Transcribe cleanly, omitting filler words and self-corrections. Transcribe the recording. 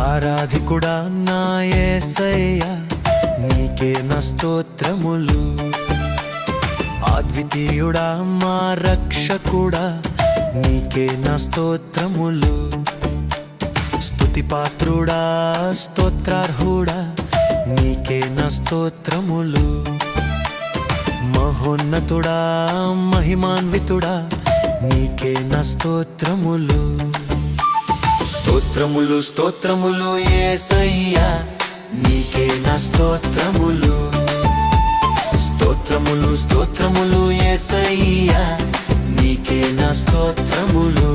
ఆరాధికుడా నా యేసయ్యా, నీకే నా స్తోత్రములు. అద్వితీయుడా మా రక్షకుడా, నీకే నా స్తోత్రములు. స్తుతిపాత్రుడా స్తోత్రార్హుడా, నీకే నా స్తోత్రములు. మహోన్నతుడా మహిమాన్వితుడా, నీకే నా స్తోత్రములు. స్తోత్రములు స్తోత్రములు యేసయ్యా, నీకే నా స్తోత్రములు. స్తోత్రములు స్తోత్రములు యేసయ్యా, నీకే నా స్తోత్రములు.